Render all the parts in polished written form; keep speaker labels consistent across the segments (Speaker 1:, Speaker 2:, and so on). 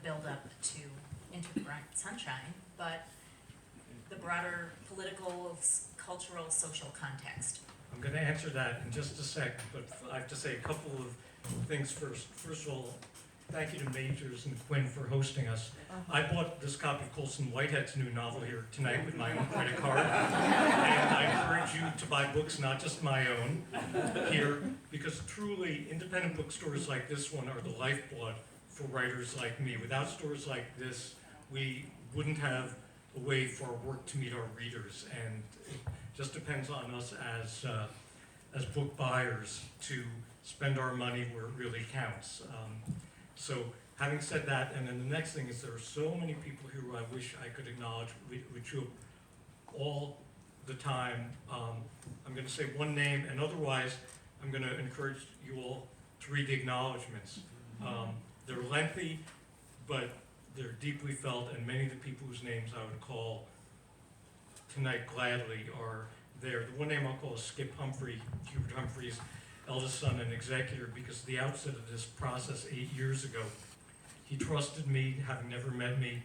Speaker 1: build-up to Into the Bright Sunshine, but the broader political, cultural, social context.
Speaker 2: I'm going to answer that in just a sec, but I have to say a couple of things first. First of all, thank you to Majors and Quinn for hosting us. I bought this copy of Colson Whitehead's new novel here tonight with my own credit card, and I encourage you to buy books, not just my own, here, because truly independent bookstores like this one are the lifeblood for writers like me. Without stores like this, we wouldn't have a way for our work to meet our readers, and it just depends on us as book buyers to spend our money where it really counts. So having said that, and then the next thing is there are so many people here who I wish I could acknowledge with you all the time. I'm going to say one name, and otherwise I'm going to encourage you all to read the acknowledgments. They're lengthy, but they're deeply felt, and many of the people whose names I would call tonight gladly are there. The one name I'll call is Skip Humphrey, Hubert Humphrey's eldest son and executor, because at the outset of this process 8 years ago, he trusted me, having never met me,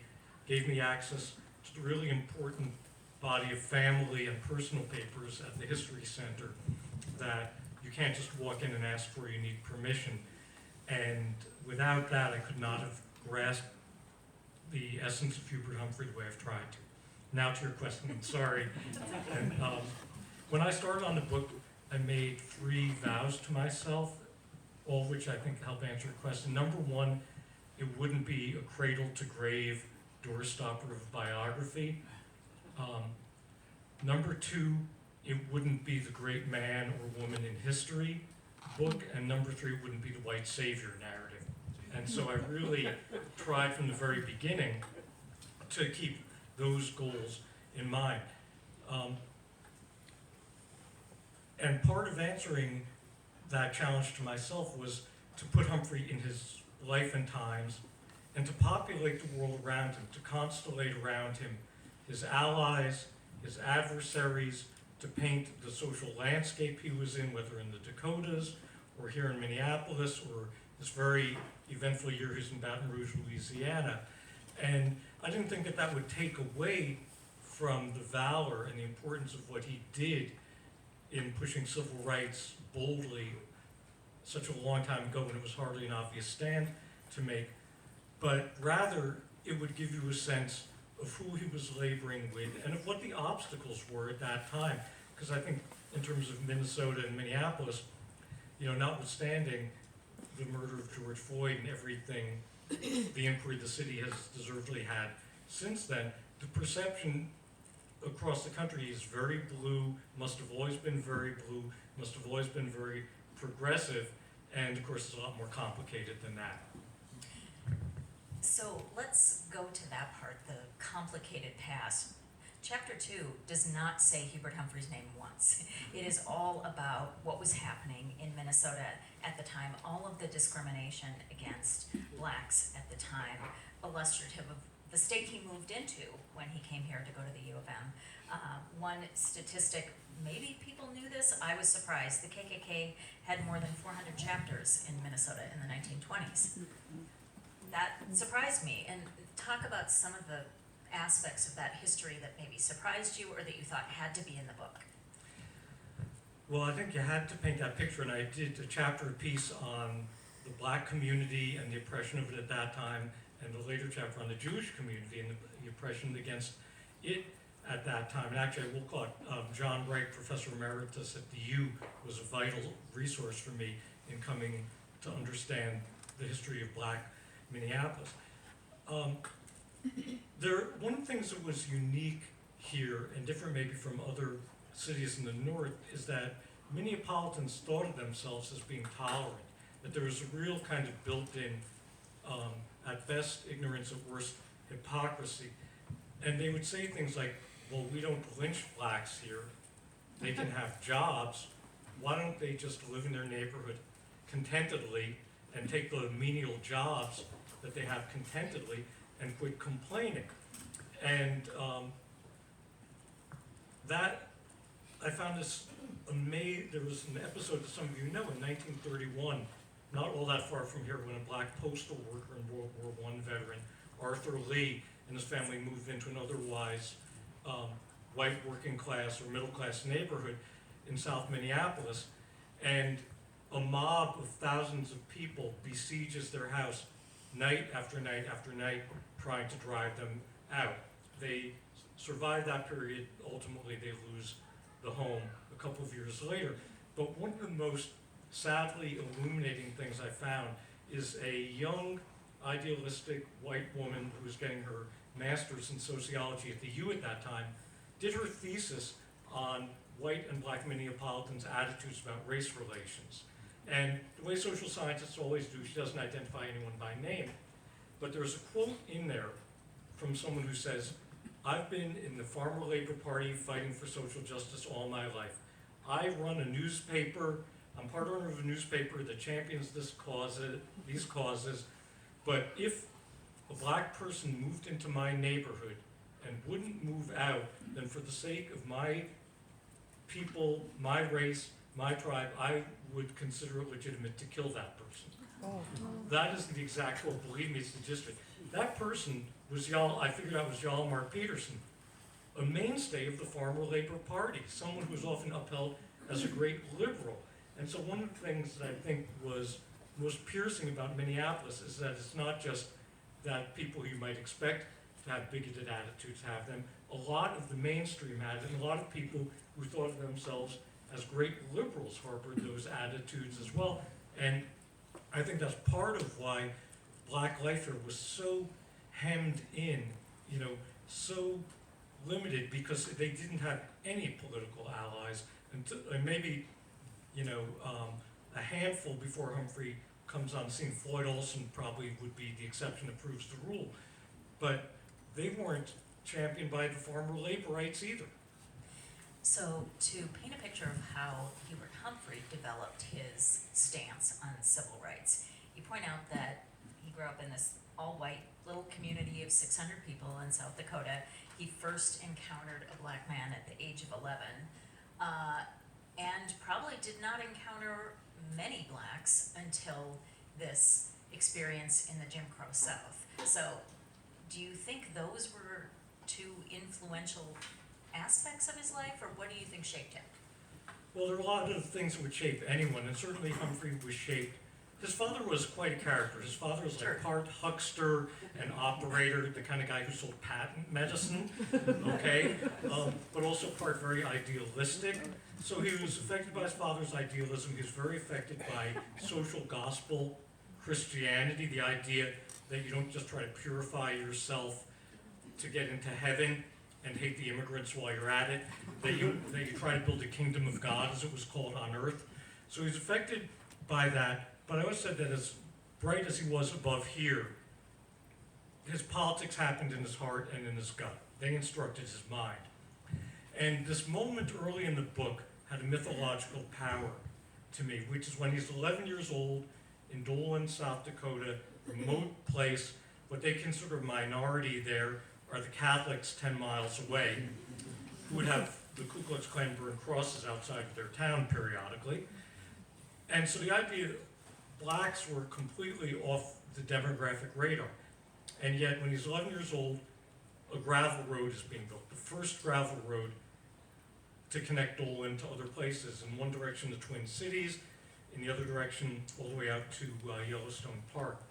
Speaker 2: gave me access to the really important body of family and personal papers at the History Center that you can't just walk in and ask for, you need permission. And without that, I could not have grasped the essence of Hubert Humphrey the way I've tried to. Now to your question, I'm sorry. And, when I started on the book, I made 3 vows to myself, all of which I think help answer your question. Number one, it wouldn't be a cradle-to-grave doorstopper of biography. Number two, it wouldn't be the great man or woman in history book. And number 3, it wouldn't be the white savior narrative. And so I really tried from the very beginning to keep those goals in mind. And part of answering that challenge to myself was to put Humphrey in his life and times and to populate the world around him, to constellate around him his allies, his adversaries, to paint the social landscape he was in, whether in the Dakotas or here in Minneapolis or this very eventful year he's in Baton Rouge, Louisiana. And I didn't think that that would take away from the valor and the importance of what he did in pushing civil rights boldly such a long time ago when it was hardly an obvious stand to make, but rather it would give you a sense of who he was laboring with and of what the obstacles were at that time. Because I think in terms of Minnesota and Minneapolis, you know, notwithstanding the murder of George Floyd and everything, the inquiry the city has deservedly had since then, the perception across the country is very blue, must have always been very blue, must have always been very progressive, and of course it's a lot more complicated than that.
Speaker 1: So let's go to that part, the complicated past. Chapter 2 does not say Hubert Humphrey's name once. It is all about what was happening in Minnesota at the time, all of the discrimination against blacks at the time, illustrative of the state he moved into when he came here to go to the U of M. One statistic, maybe people knew this, I was surprised, the KKK had more than 400 chapters in Minnesota in the 1920s. That surprised me, and talk about some of the aspects of that history that maybe surprised you or that you thought had to be in the book.
Speaker 2: Well, I think you had to paint that picture, and I did a chapter piece on the black community and the oppression of it at that time, and the later chapter on the Jewish community and the oppression against it at that time. And actually, I will call it John Wright, Professor Emeritus at the U, was a vital resource for me in coming to understand the history of black Minneapolis. One of the things that was unique here and different maybe from other cities in the north is that Minneapolitans thought of themselves as being tolerant, that there was a real kind of built-in, at best ignorance, at worst hypocrisy. And they would say things like, well, we don't lynch blacks here, they can have jobs, why don't they just live in their neighborhood contentedly and take the menial jobs that they have contentedly and quit complaining. And that, I found this amazing. There was an episode that some of you know in 1931, not all that far from here, when a black postal worker and World War I veteran Arthur Lee and his family moved into an otherwise white working class or middle class neighborhood in South Minneapolis, and a mob of thousands of people besieges their house night after night after night, trying to drive them out. They survive that period. Ultimately, they lose the home a couple of years later. But one of the most sadly illuminating things I found is a young, idealistic white woman who was getting her master's in sociology at the U at that time, did her thesis on white and black Minneapolitans' attitudes about race relations. And the way social scientists always do, she doesn't identify anyone by name, but there's a quote in there from someone who says, "I've been in the Farmer Labor Party fighting for social justice all my life. I run a newspaper, I'm part owner of a newspaper that champions these causes, but if a black person moved into my neighborhood and wouldn't move out, then for the sake of my people, my race, my tribe, I would consider it legitimate to kill that person." That is the exact quote. Believe me, it's the district. That person was I figured out was Hjalmar Peterson, a mainstay of the Farmer Labor Party, someone who was often upheld as a great liberal. And so one of the things that I think was most piercing about Minneapolis is that it's not just that people you might expect to have bigoted attitudes have them. A lot of the mainstream had it, and a lot of people who thought of themselves as great liberals harbored those attitudes as well. And I think that's part of why Black life here was so hemmed in, so limited, because they didn't have any political allies, and maybe, a handful before Humphrey comes on the scene. Floyd Olson probably would be the exception that proves the rule, but they weren't championed by the farmer laborites either.
Speaker 1: So to paint a picture of how Hubert Humphrey developed his stance on civil rights, you point out that he grew up in this all-white little community of 600 people in South Dakota. He first encountered a black man at the age of 11, and probably did not encounter many blacks until this experience in the Jim Crow South. So do you think those were two influential aspects of his life, or what do you think shaped him?
Speaker 2: Well, there are a lot of things that would shape anyone, and certainly Humphrey was shaped. His father was quite a character. His father was like part huckster and operator, the kind of guy who sold patent medicine, okay, but also part very idealistic. So he was affected by his father's idealism. He was very affected by social gospel Christianity, the idea that you don't just try to purify yourself to get into heaven and hate the immigrants while you're at it, that you try to build a kingdom of God, as it was called, on earth. So he's affected by that. But I always said that as bright as he was above here, his politics happened in his heart and in his gut. They instructed his mind. And this moment early in the book had a mythological power to me, which is when he's 11 years old in Dolan, South Dakota, remote place. What they consider a minority there are the Catholics 10 miles away, who would have the Ku Klux Klan burn crosses outside of their town periodically. And so the idea that blacks were completely off the demographic radar. And yet, when he's 11 years old, a gravel road is being built, the first gravel road to connect Dolan to other places. In one direction, the Twin Cities, in the other direction, all the way out to Yellowstone Park.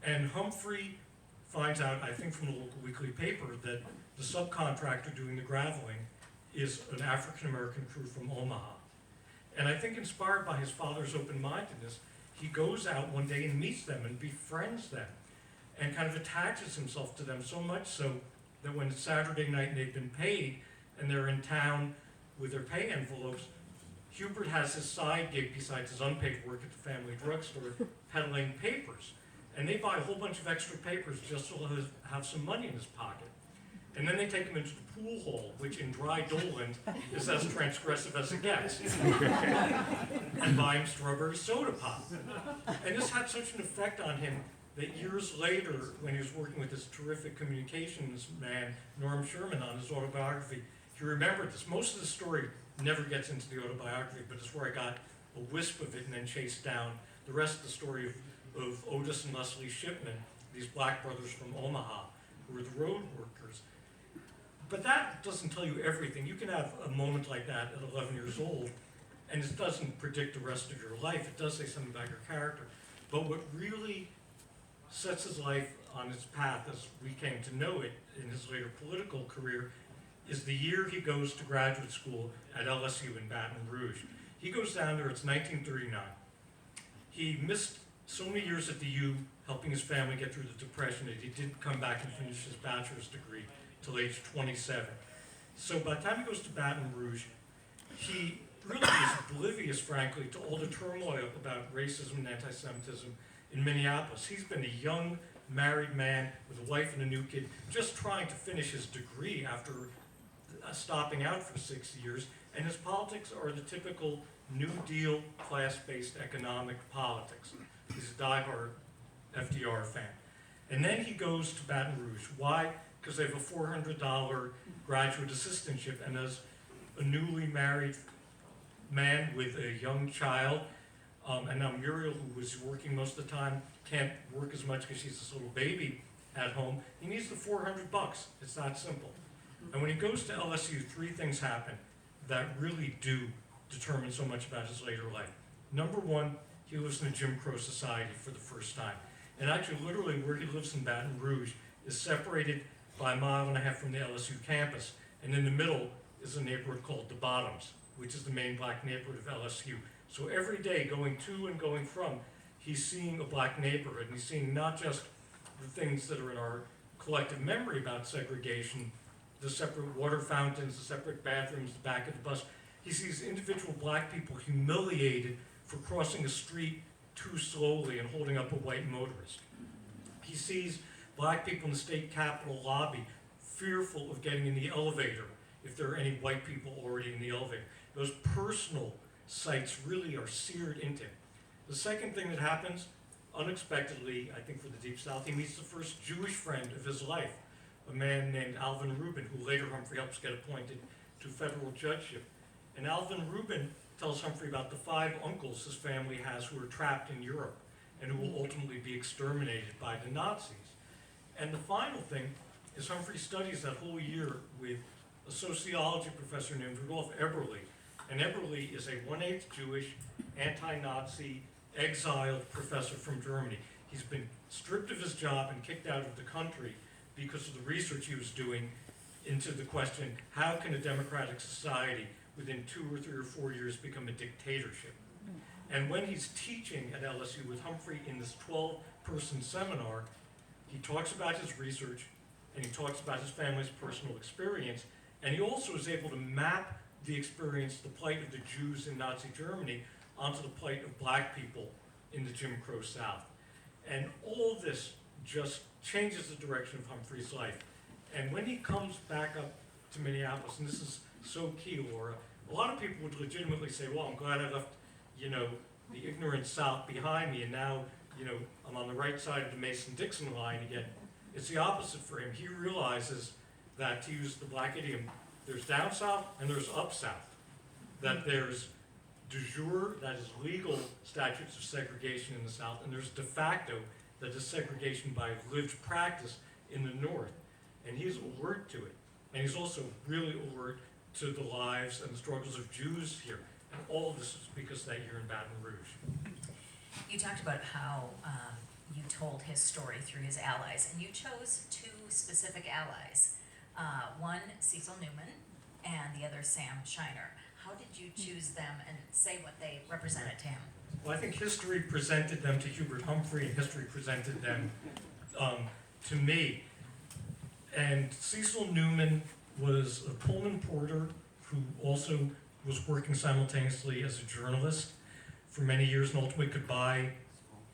Speaker 2: And Humphrey finds out, I think from the local weekly paper, that the subcontractor doing the graveling is an African-American crew from Omaha. And I think inspired by his father's open-mindedness, he goes out one day and meets them and befriends them and kind of attaches himself to them, so much so that when it's Saturday night and they've been paid and they're in town with their pay envelopes, Hubert has his side gig besides his unpaid work at the family drugstore peddling papers. And they buy a whole bunch of extra papers just so he'll have some money in his pocket. And then they take him into the pool hall, which in dry Dolan is as transgressive as it gets, and buy him strawberry soda pop. And this had such an effect on him that years later, when he was working with this terrific communications man, Norm Sherman, on his autobiography, he remembered this. Most of the story never gets into the autobiography, but it's where I got a wisp of it and then chased down the rest of the story of Otis and Leslie Shipman, these black brothers from Omaha who were the road workers. But that doesn't tell you everything. You can have a moment like that at 11 years old, and it doesn't predict the rest of your life. It does say something about your character. But what really sets his life on its path, as we came to know it in his later political career, is the year he goes to graduate school at LSU in Baton Rouge. He goes down there, it's 1939. He missed so many years at the U, helping his family get through the Depression, that he didn't come back and finish his bachelor's degree till age 27. So by the time he goes to Baton Rouge, he really is oblivious, frankly, to all the turmoil about racism and anti-Semitism in Minneapolis. He's been a young, married man with a wife and a new kid, just trying to finish his degree after stopping out for 6 years, and his politics are the typical New Deal, class-based economic politics. He's a diehard FDR fan. And then he goes to Baton Rouge. Why? Because they have a $400 graduate assistantship, and as a newly married man with a young child, and now Muriel, who was working most of the time, can't work as much because she's this little baby at home. He needs the $400. It's that simple. And when he goes to LSU, three things happen that really do determine so much about his later life. Number one, he lives in a Jim Crow society for the first time. And actually, literally, where he lives in Baton Rouge is separated by 1.5 miles from the LSU campus. And in the middle is a neighborhood called the Bottoms, which is the main black neighborhood of LSU. So every day, going to and going from, he's seeing a black neighborhood. And he's seeing not just the things that are in our collective memory about segregation, the separate water fountains, the separate bathrooms, the back of the bus. He sees individual black people humiliated for crossing a street too slowly and holding up a white motorist. He sees black people in the state capitol lobby fearful of getting in the elevator if there are any white people already in the elevator. Those personal sights really are seared into him. The second thing that happens, unexpectedly, I think for the Deep South, he meets the first Jewish friend of his life, a man named Alvin Rubin, who later Humphrey helps get appointed to federal judgeship. And Alvin Rubin tells Humphrey about the 5 uncles his family has who are trapped in Europe and who will ultimately be exterminated by the Nazis. And the final thing is Humphrey studies that whole year with a sociology professor named Rudolph Eberle. And Eberle is a 1/8 Jewish, anti-Nazi, exiled professor from Germany. He's been stripped of his job and kicked out of the country because of the research he was doing into the question, how can a democratic society within 2 or 3 or 4 years become a dictatorship? And when he's teaching at LSU with Humphrey in this 12-person seminar, he talks about his research and he talks about his family's personal experience, and he also is able to map the experience, the plight of the Jews in Nazi Germany, onto the plight of black people in the Jim Crow South. And all this just changes the direction of Humphrey's life. And when he comes back up to Minneapolis, and this is so key, Laura, a lot of people would legitimately say, well, I'm glad I left, the ignorant South behind me, and now, I'm on the right side of the Mason-Dixon line again. It's the opposite for him. He realizes that, to use the black idiom, there's down South and there's up South. That there's de jure, that is legal statutes of segregation in the South, and there's de facto, that is segregation by lived practice in the North. And he's alert to it. And he's also really alert to the lives and the struggles of Jews here. And all of this is because of that year in Baton Rouge.
Speaker 1: You talked about how you told his story through his allies, and you chose 2 specific allies. One, Cecil Newman, and the other, Sam Shiner. How did you choose them and say what they represented to him?
Speaker 2: Well, I think history presented them to Hubert Humphrey, and history presented them to me. And Cecil Newman was a Pullman porter who also was working simultaneously as a journalist for many years, and ultimately could buy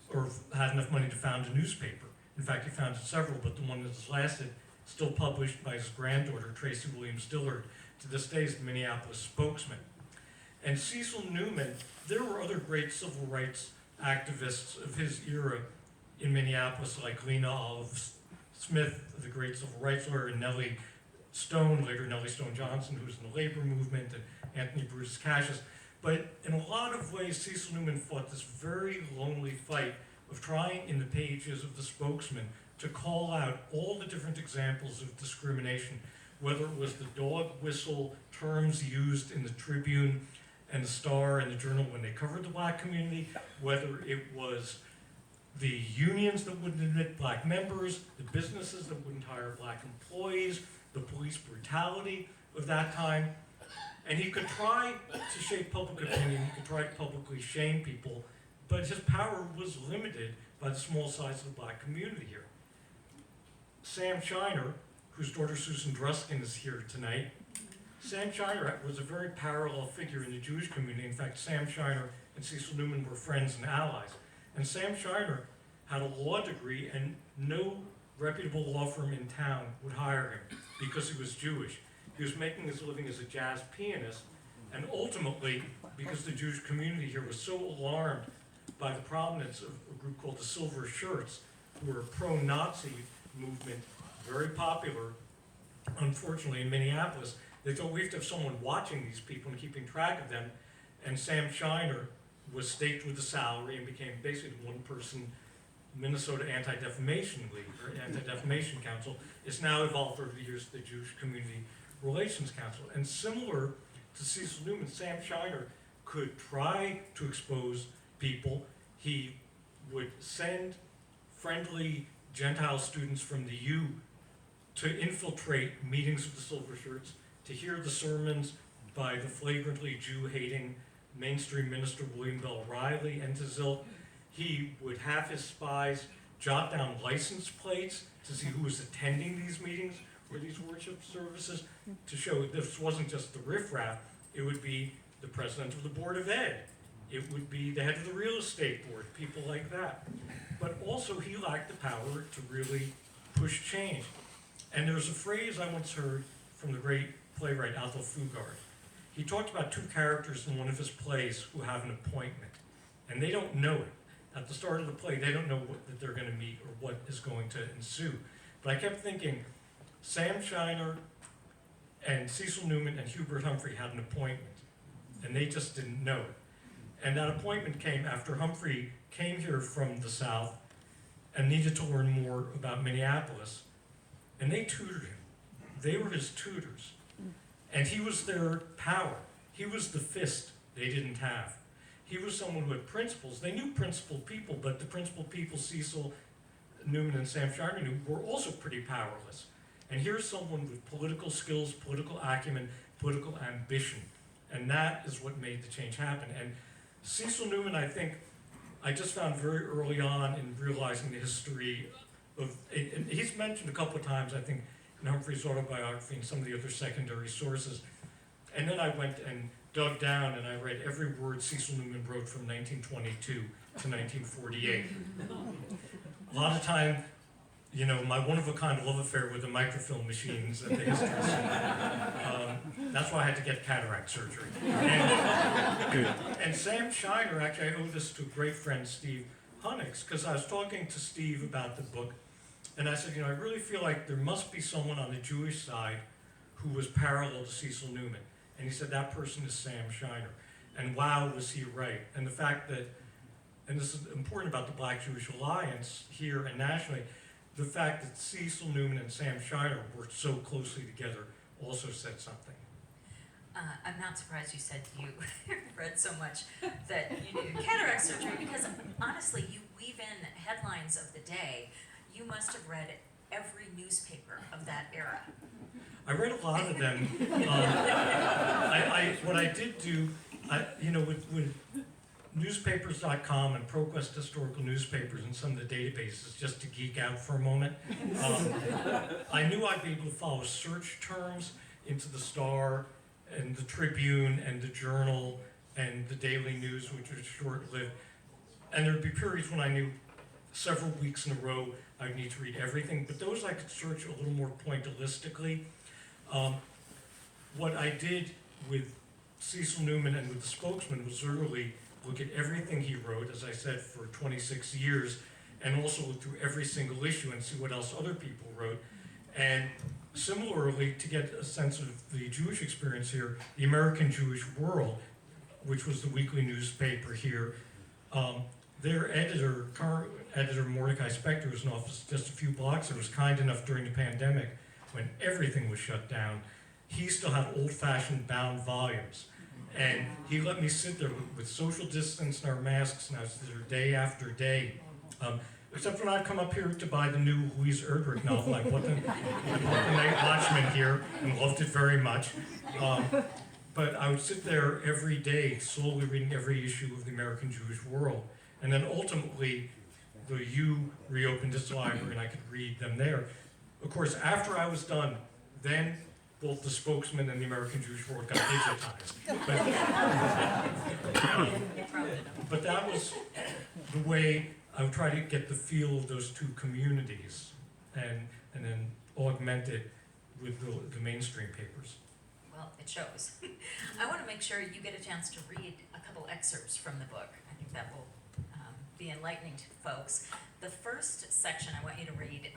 Speaker 2: or had enough money to found a newspaper. In fact, he founded several, but the one that has lasted, still published by his granddaughter, Tracy Williams Dillard, to this day is the Minneapolis Spokesman. And Cecil Newman, there were other great civil rights activists of his era in Minneapolis, like Lena Olive Smith, the great civil rights lawyer, and Nellie Stone, later Nellie Stone Johnson, who was in the labor movement, and Anthony Bruce Cassius. But in a lot of ways, Cecil Newman fought this very lonely fight of trying, in the pages of the Spokesman, to call out all the different examples of discrimination, whether it was the dog whistle terms used in the Tribune and the Star and the Journal when they covered the black community, whether it was the unions that wouldn't admit black members, the businesses that wouldn't hire black employees, the police brutality of that time. And he could try to shape public opinion, he could try to publicly shame people, but his power was limited by the small size of the black community here. Sam Shiner, whose daughter Susan Druskin is here tonight, Sam Shiner was a very parallel figure in the Jewish community. In fact, Sam Shiner and Cecil Newman were friends and allies. And Sam Shiner had a law degree, and no reputable law firm in town would hire him because he was Jewish. He was making his living as a jazz pianist, and ultimately, because the Jewish community here was so alarmed by the prominence of a group called the Silver Shirts, who were a pro-Nazi movement, very popular, unfortunately, in Minneapolis, they thought we have to have someone watching these people and keeping track of them. And Sam Shiner was staked with a salary and became basically the one-person Minnesota Anti-Defamation League, or Anti-Defamation Council. It's now evolved over the years to the Jewish Community Relations Council. And similar to Cecil Newman, Sam Shiner could try to expose people. He would send friendly Gentile students from the U to infiltrate meetings of the Silver Shirts, to hear the sermons by the flagrantly Jew-hating mainstream minister William Bell Riley and to Zilk. He would have his spies jot down license plates to see who was attending these meetings or these worship services, to show this wasn't just the riffraff, it would be the president of the Board of Ed, it would be the head of the real estate board, people like that. But also he lacked the power to really push change. And there's a phrase I once heard from the great playwright Athol Fugard. He talked about two characters in one of his plays who have an appointment, and they don't know it. At the start of the play, they don't know that they're going to meet or what is going to ensue. But I kept thinking, Sam Shiner and Cecil Newman and Hubert Humphrey had an appointment, and they just didn't know it. And that appointment came after Humphrey came here from the South and needed to learn more about Minneapolis, and they tutored him. They were his tutors. And he was their power. He was the fist they didn't have. He was someone who had principles. They knew principled people, but the principled people Cecil Newman and Sam Shiner knew were also pretty powerless. And here's someone with political skills, political acumen, political ambition. And that is what made the change happen. And Cecil Newman, I think, I just found very early on in realizing the history of, and he's mentioned a couple of times, I think, in Humphrey's autobiography and some of the other secondary sources. And then I went and dug down and I read every word Cecil Newman wrote from 1922 to 1948. A lot of time, you know, my one-of-a-kind love affair with the microfilm machines at the History Center. That's why I had to get cataract surgery. And Sam Shiner, actually, I owe this to a great friend, Steve Hunnix, because I was talking to Steve about the book, and I said, you know, I really feel like there must be someone on the Jewish side who was parallel to Cecil Newman. And he said, that person is Sam Shiner. And wow, was he right. And the fact that, and this is important about the Black-Jewish Alliance here and nationally, the fact that Cecil Newman and Sam Shiner worked so closely together also said something.
Speaker 1: I'm not surprised you said you read so much that you did cataract surgery, because honestly, you weave in headlines of the day. You must have read every newspaper of that era.
Speaker 2: I read a lot of them. What I did do, you know, with newspapers.com and ProQuest historical newspapers and some of the databases, just to geek out for a moment, I knew I'd be able to follow search terms into the Star and the Tribune and the Journal and the Daily News, which was short-lived. And there'd be periods when I knew several weeks in a row I'd need to read everything, but those I could search a little more pointillistically. What I did with Cecil Newman and with the Spokesman was literally look at everything he wrote, as I said, for 26 years, and also look through every single issue and see what else other people wrote. And similarly, to get a sense of the Jewish experience here, the American Jewish World, which was the weekly newspaper here, their editor, editor Mordecai Spector, who's in office just a few blocks, and was kind enough during the pandemic when everything was shut down. He still had old-fashioned bound volumes. And he let me sit there with social distance and our masks, and I was there day after day. Except when I'd come up here to buy the new Louise Erdrich novel. I bought the Night Watchman here and loved it very much. But I would sit there every day, slowly reading every issue of the American Jewish World. And then ultimately, the U reopened its library and I could read them there. Of course, after I was done, then both the Spokesman and the American Jewish World got digitized. But that was the way I would try to get the feel of those two communities and then augment it with the mainstream papers.
Speaker 1: Well, it shows. I want to make sure you get a chance to read a couple excerpts from the book. I think that will be enlightening to folks. The first section I want you to read,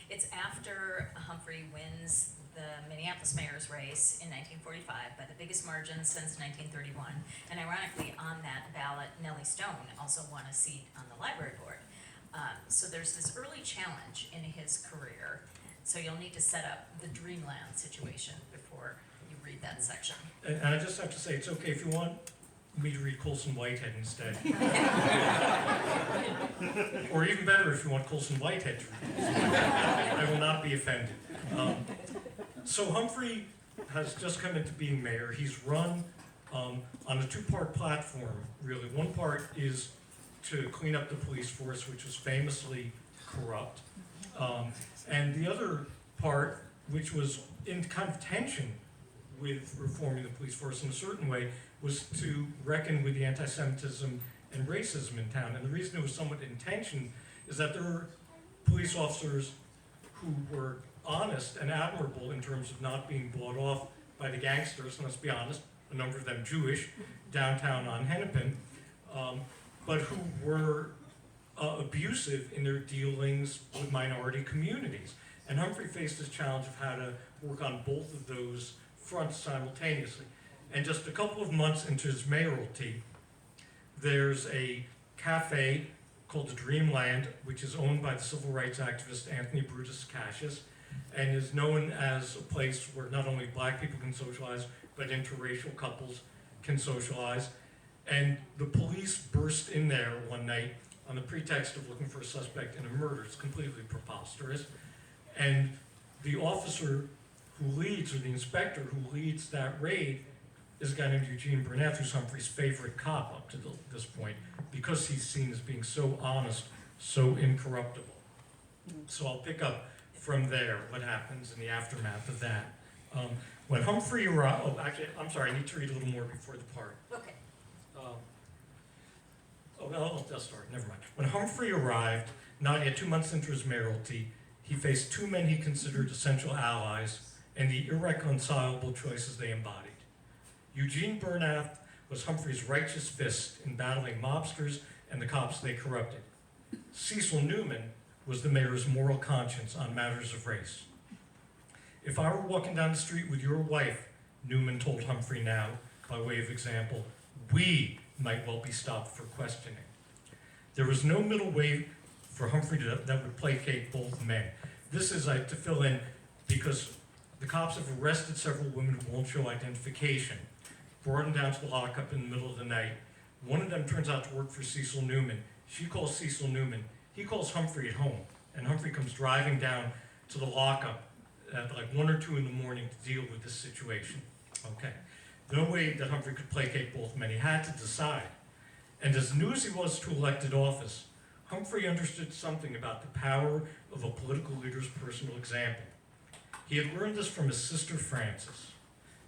Speaker 1: it's after Humphrey wins the Minneapolis mayor's race in 1945 by the biggest margin since 1931. And ironically, on that ballot, Nellie Stone also won a seat on the library board. So there's this early challenge in his career. So you'll need to set up the dreamland situation before you read that section.
Speaker 2: And I just have to say, it's okay if you want me to read Colson Whitehead instead. Or even better, if you want Colson Whitehead to read. I will not be offended. So Humphrey has just come into being mayor. He's run on a two-part platform, really. One part is to clean up the police force, which was famously corrupt. And the other part, which was in kind of tension with reforming the police force in a certain way, was to reckon with the anti-Semitism and racism in town. And the reason it was somewhat in tension is that there were police officers who were honest and admirable in terms of not being bought off by the gangsters, and let's be honest, a number of them Jewish, downtown on Hennepin, but who were abusive in their dealings with minority communities. And Humphrey faced this challenge of how to work on both of those fronts simultaneously. And just a couple of months into his mayoralty, there's a cafe called the Dreamland, which is owned by the civil rights activist Anthony Brutus Cassius, and is known as a place where not only black people can socialize, but interracial couples can socialize. And the police burst in there one night on the pretext of looking for a suspect in a murder. It's completely preposterous. And the officer who leads, or the inspector who leads that raid, is a guy named Eugene Burnett, who's Humphrey's favorite cop up to this point, because he's seen as being so honest, so incorruptible. So I'll pick up from there what happens in the aftermath of that. When Humphrey arrived, actually, I'm sorry, I need to read a little more before the part.
Speaker 1: Okay.
Speaker 2: I'll start, never mind. When Humphrey arrived, not yet 2 months into his mayoralty, he faced two men he considered essential allies and the irreconcilable choices they embodied. Eugene Bernath was Humphrey's righteous fist in battling mobsters and the cops they corrupted. Cecil Newman was the mayor's moral conscience on matters of race. If I were walking down the street with your wife, Newman told Humphrey now, by way of example, we might well be stopped for questioning. There was no middle way for Humphrey that would placate both men. This is to fill in because the cops have arrested several women who won't show identification, brought them down to the lockup in the middle of the night. One of them turns out to work for Cecil Newman. She calls Cecil Newman. He calls Humphrey at home, and Humphrey comes driving down to the lockup at like 1 or 2 in the morning to deal with this situation. Okay. No way that Humphrey could placate both men. He had to decide. And as new as he was to elected office, Humphrey understood something about the power of a political leader's personal example. He had learned this from his sister Frances.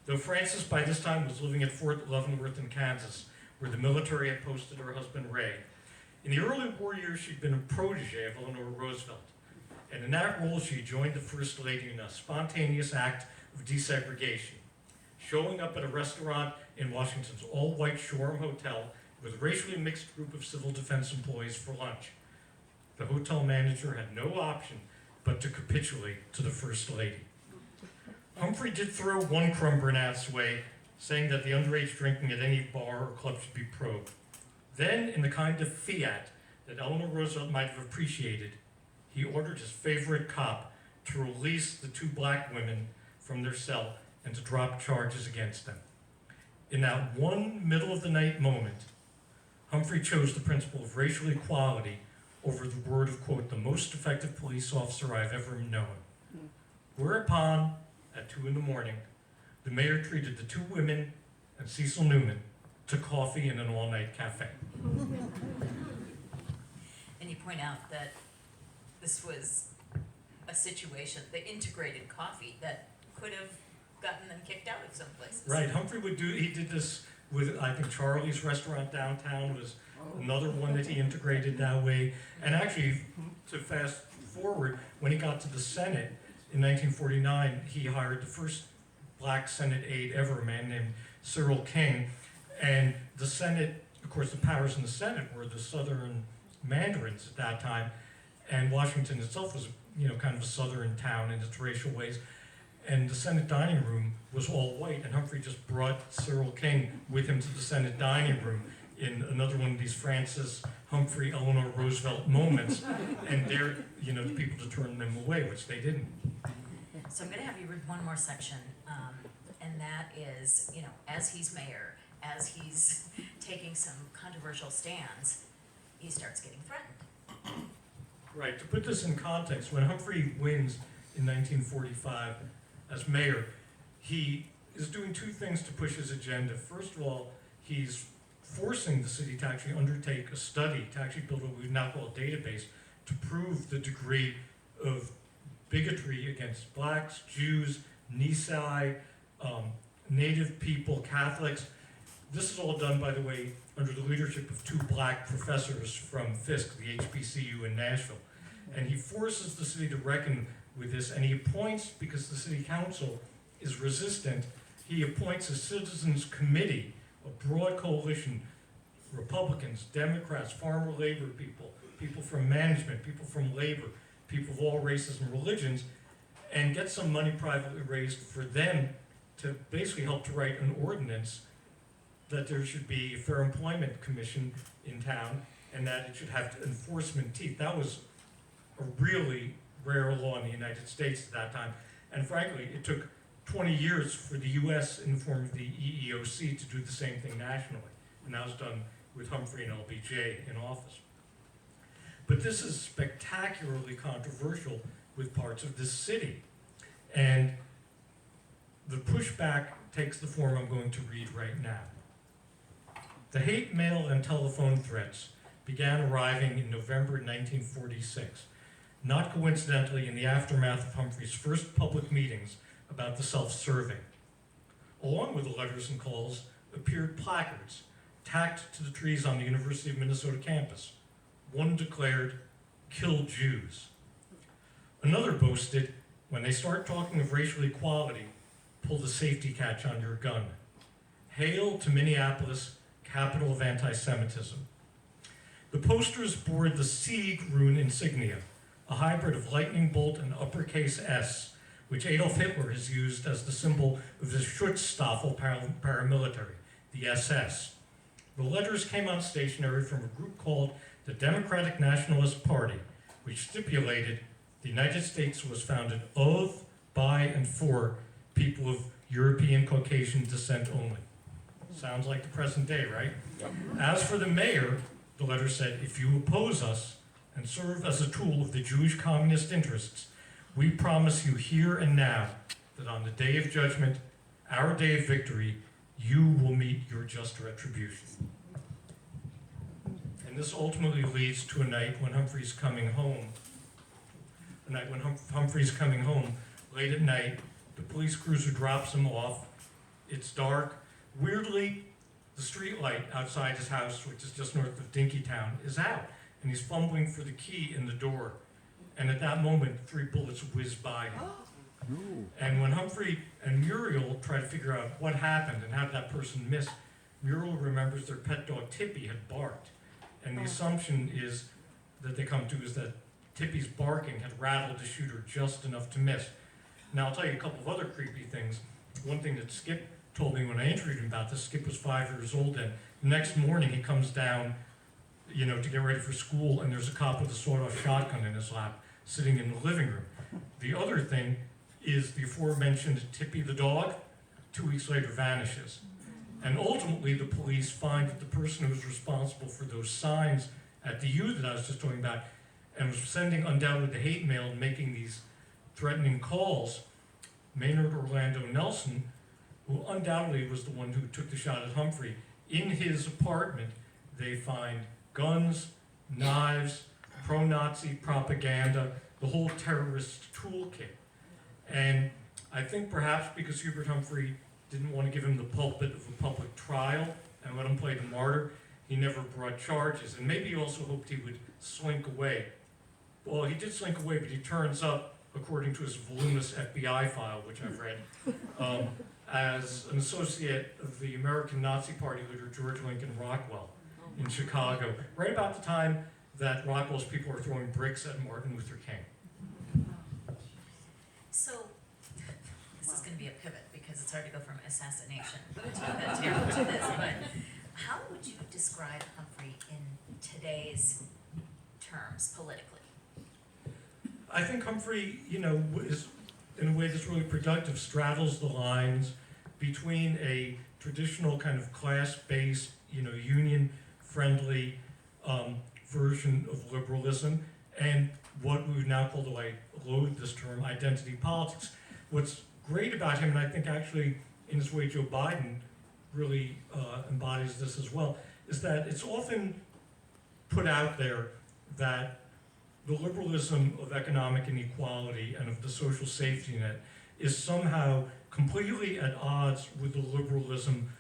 Speaker 2: Though Frances by this time was living at Fort Leavenworth in Kansas, where the military had posted her husband Ray. In the early war years, she'd been a protege of Eleanor Roosevelt. And in that role, she joined the First Lady in a spontaneous act of desegregation, showing up at a restaurant in Washington's all-white Shoreham Hotel with a racially mixed group of civil defense employees for lunch. The hotel manager had no option but to capitulate to the First Lady. Humphrey did throw one crumb Bernath's way, saying that the underage drinking at any bar or club should be probed. Then, in the kind of fiat that Eleanor Roosevelt might have appreciated, he ordered his favorite cop to release the two black women from their cell and to drop charges against them. In that one middle-of-the-night moment, Humphrey chose the principle of racial equality over the word of, quote, the most effective police officer I've ever known. Whereupon, at 2 a.m, the mayor treated the two women and Cecil Newman to coffee in an all-night cafe.
Speaker 1: And you point out that this was a situation, the integrated coffee, that could have gotten them kicked out of some places.
Speaker 2: Right, Humphrey he did this with, I think, Charlie's Restaurant downtown was another one that he integrated that way. And actually, to fast forward, when he got to the Senate in 1949, he hired the first black Senate aide ever, a man named Cyril King. And the Senate, of course, the powers in the Senate were the Southern Mandarins at that time. And Washington itself was, kind of a Southern town in its racial ways. And the Senate dining room was all white, and Humphrey just brought Cyril King with him to the Senate dining room in another one of these Francis Humphrey Eleanor Roosevelt moments, and dared, the people to turn them away, which they didn't.
Speaker 1: So I'm gonna have you read one more section, and that is, as he's mayor, as he's taking some controversial stands, he starts getting threatened.
Speaker 2: Right, to put this in context, when Humphrey wins in 1945 as mayor, he is doing two things to push his agenda. First of all, he's forcing the city to actually undertake a study, to actually build what we would now call a database, to prove the degree of bigotry against blacks, Jews, Nisai, Native people, Catholics. This is all done, by the way, under the leadership of two black professors from Fisk, the HBCU in Nashville. And he forces the city to reckon with this, and he appoints, because the city council is resistant, he appoints a citizens committee, a broad coalition, Republicans, Democrats, farmer labor people, people from management, people from labor, people of all races and religions, and get some money privately raised for them to basically help to write an ordinance that there should be a Fair Employment Commission in town, and that it should have enforcement teeth. That was a really rare law in the United States at that time, and frankly, it took 20 years for the US in the form of the EEOC to do the same thing nationally, and that was done with Humphrey and LBJ in office. But this is spectacularly controversial with parts of this city, and the pushback takes the form I'm going to read right now. The hate mail and telephone threats began arriving in November 1946, not coincidentally in the aftermath of Humphrey's first public meetings about the self-serving. Along with the letters and calls appeared placards tacked to the trees on the University of Minnesota campus. One declared, "Kill Jews." Another boasted, "When they start talking of racial equality, pull the safety catch on your gun. Hail to Minneapolis, capital of anti-Semitism." The posters bore the Sieg rune insignia, a hybrid of lightning bolt and uppercase S, which Adolf Hitler has used as the symbol of the Schutzstaffel paramilitary, the SS. The letters came out stationary from a group called the Democratic Nationalist Party, which stipulated the United States was founded of, by, and for people of European Caucasian descent only. Sounds like the present day, right?
Speaker 3: Yep.
Speaker 2: As for the mayor, the letter said, "If you oppose us and serve as a tool of the Jewish communist interests, we promise you here and now that on the day of judgment, our day of victory, you will meet your just retribution." And this ultimately leads to a night when Humphrey's coming home. A night when Humphrey's coming home late at night. The police cruiser drops him off. It's dark. Weirdly, the street light outside his house, which is just north of Dinkytown, is out, and he's fumbling for the key in the door. And at that moment, 3 bullets whiz by him. And when Humphrey and Muriel try to figure out what happened and how that person missed, Muriel remembers their pet dog Tippy had barked. And the assumption is that they come to is that Tippy's barking had rattled the shooter just enough to miss. Now I'll tell you a couple of other creepy things. One thing that Skip told me when I interviewed him about this, Skip was 5 years old, and the next morning he comes down to get ready for school, and there's a cop with a sawed-off shotgun in his lap sitting in the living room. The other thing is the aforementioned Tippy the dog, 2 weeks later vanishes. And ultimately, the police find that the person who was responsible for those signs at the U that I was just talking about, and was sending undoubtedly the hate mail and making these threatening calls, Maynard Orlando Nelson, who undoubtedly was the one who took the shot at Humphrey. In his apartment, they find guns, knives, pro-Nazi propaganda, the whole terrorist toolkit. And I think perhaps because Hubert Humphrey didn't want to give him the pulpit of a public trial and let him play the martyr, he never brought charges. And maybe he also hoped he would slink away. Well, he did slink away, but he turns up, according to his voluminous FBI file, which I've read, as an associate of the American Nazi Party leader George Lincoln Rockwell in Chicago, right about the time that Rockwell's people were throwing bricks at Martin Luther King.
Speaker 1: So, this is going to be a pivot because it's hard to go from assassination to this, but how would you describe Humphrey in today's terms, politically?
Speaker 2: I think Humphrey, is in a way that's really productive, straddles the lines between a traditional kind of class-based, union-friendly version of liberalism and what we would now call, though I loathe this term, identity politics. What's great about him, and I think actually in his way Joe Biden really embodies this as well, is that it's often put out there that the liberalism of economic inequality and of the social safety net is somehow completely at odds with the liberalism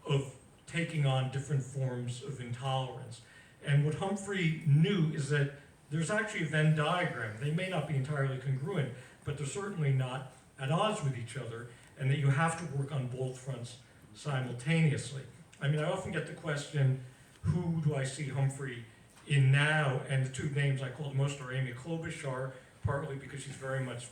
Speaker 2: of taking on different forms of intolerance. And what Humphrey knew is that there's actually a Venn diagram. They may not be entirely congruent, but they're certainly not at odds with each other, and that you have to work on both fronts simultaneously. I mean, I often get the question, who do I see Humphrey in now? And the two names I call the most are Amy Klobuchar, partly because she's very much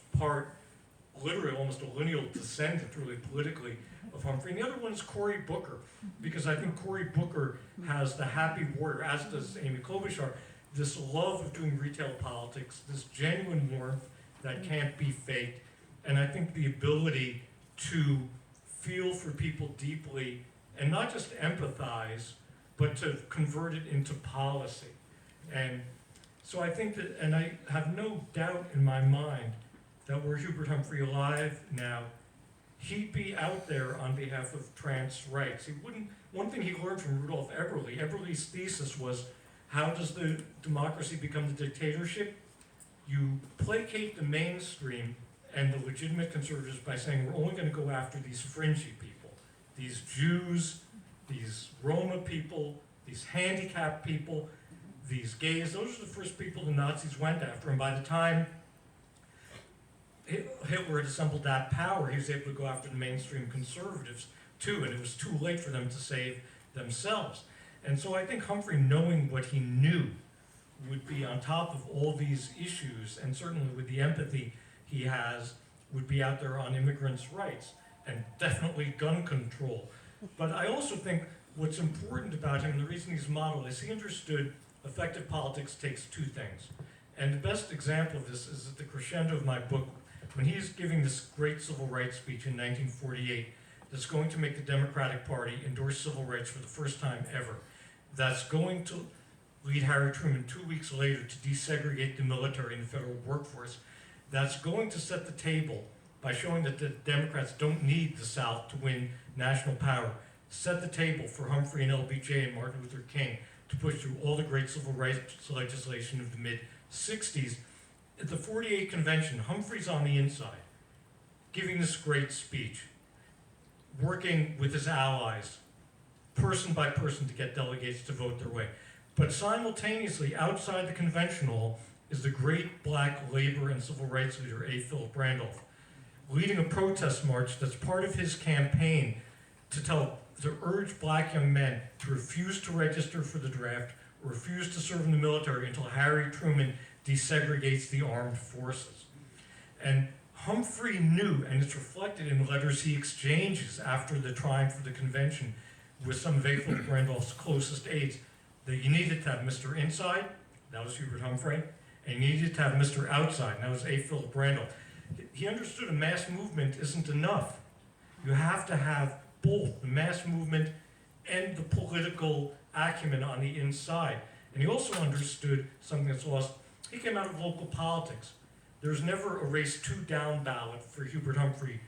Speaker 2: literally almost a lineal descendant, really politically, of Humphrey. And the other one is Cory Booker, because I think Cory Booker has the happy warrior, as does Amy Klobuchar, this love of doing retail politics, this genuine warmth that can't be faked, and I think the ability to feel for people deeply and not just empathize, but to convert it into policy. And so I think that, and I have no doubt in my mind that were Hubert Humphrey alive now, he'd be out there on behalf of trans rights. He wouldn't, one thing he learned from Rudolph Eberle's thesis was, how does the democracy become the dictatorship? You placate the mainstream and the legitimate conservatives by saying we're only going to go after these fringy people, these Jews, these Roma people, these handicapped people, these gays. Those are the first people the Nazis went after. And by the time Hitler had assembled that power, he was able to go after the mainstream conservatives too, and it was too late for them to save themselves. And so I think Humphrey, knowing what he knew, would be on top of all these issues, and certainly with the empathy he has, would be out there on immigrants' rights, and definitely gun control. But I also think what's important about him, and the reason he's modeled, is he understood effective politics takes two things. And the best example of this is at the crescendo of my book, when he's giving this great civil rights speech in 1948, that's going to make the Democratic Party endorse civil rights for the first time ever. That's going to lead Harry Truman 2 weeks later to desegregate the military and the federal workforce. That's going to set the table by showing that the Democrats don't need the South to win national power. Set the table for Humphrey and LBJ and Martin Luther King to push through all the great civil rights legislation of the mid-60s. At the 48 convention, Humphrey's on the inside, giving this great speech, working with his allies, person by person, to get delegates to vote their way. But simultaneously, outside the convention hall, is the great black labor and civil rights leader, A. Philip Randolph, leading a protest march that's part of his campaign to urge black young men to refuse to register for the draft, or refuse to serve in the military until Harry Truman desegregates the armed forces. And Humphrey knew, and it's reflected in letters he exchanges after the triumph of the convention with some of A. Philip Randolph's closest aides, that you needed to have Mr. Inside, that was Hubert Humphrey, and you needed to have Mr. Outside, and that was A. Philip Randall. He understood a mass movement isn't enough. You have to have both the mass movement and the political acumen on the inside. And he also understood something that's lost. He came out of local politics. There's never a race 2 down ballot for Hubert Humphrey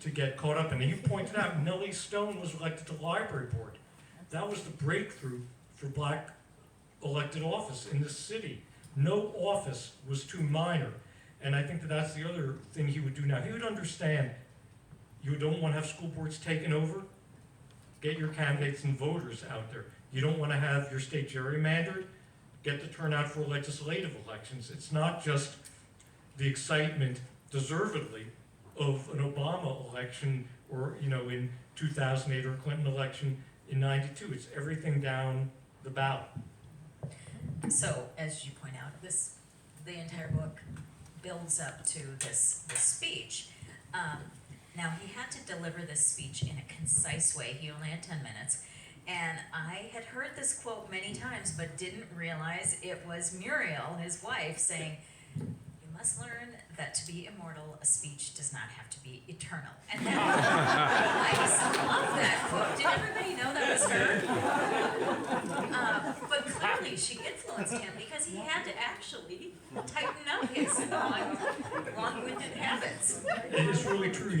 Speaker 2: to get caught up in. And you pointed out, Nellie Stone was elected to library board. That was the breakthrough for black elected office in this city. No office was too minor. And I think that that's the other thing he would do now. He would understand you don't want to have school boards taken over. Get your candidates and voters out there. You don't want to have your state gerrymandered. Get the turnout for legislative elections. It's not just the excitement, deservedly, of an Obama election or, in 2008 or a Clinton election in 92. It's everything down the ballot.
Speaker 1: So, as you point out, the entire book builds up to this speech. Now, he had to deliver this speech in a concise way. He only had 10 minutes. And I had heard this quote many times, but didn't realize it was Muriel, his wife, saying, "You must learn that to be immortal, a speech does not have to be eternal." And I just love that quote. Did everybody know that was her? But clearly she influenced him because he had to actually tighten up his long-winded habits.
Speaker 2: It is really true,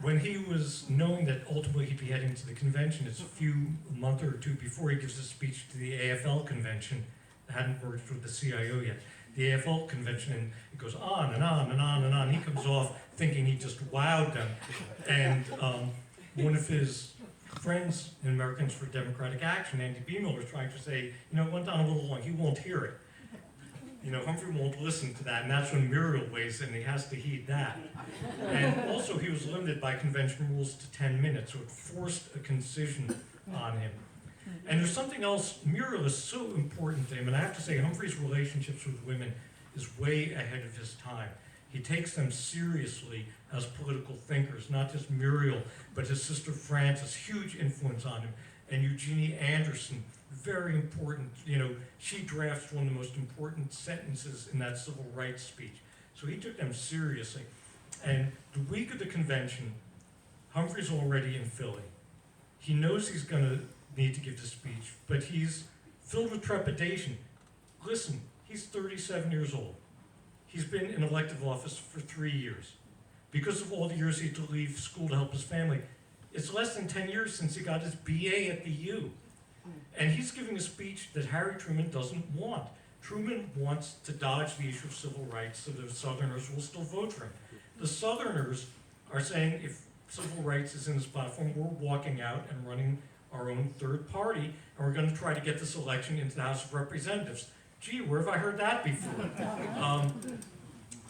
Speaker 2: when he was knowing that ultimately he'd be heading to the convention, it's a month or two before he gives a speech to the AFL convention, hadn't worked with the CIO yet, the AFL convention, and it goes on and on and on and on. He comes off thinking he just wowed them. And one of his friends in Americans for Democratic Action, Andy Beamel, was trying to say, it went on a little long, he won't hear it. Humphrey won't listen to that, and that's when Muriel weighs in, he has to heed that. And also he was limited by convention rules to 10 minutes, so it forced a concision on him. And there's something else, Muriel is so important to him, and I have to say Humphrey's relationships with women is way ahead of his time. He takes them seriously as political thinkers, not just Muriel, but his sister Frances, huge influence on him, and Eugenie Anderson, very important. She drafts one of the most important sentences in that civil rights speech. So he took them seriously. And the week of the convention, Humphrey's already in Philly. He knows he's going to need to give the speech, but he's filled with trepidation. Listen, he's 37 years old. He's been in elective office for 3 years. Because of all the years he had to leave school to help his family, it's less than 10 years since he got his BA at the U. And he's giving a speech that Harry Truman doesn't want. Truman wants to dodge the issue of civil rights so the Southerners will still vote for him. The Southerners are saying if civil rights is in this platform, we're walking out and running our own third party, and we're going to try to get this election into the House of Representatives. Gee, where have I heard that before?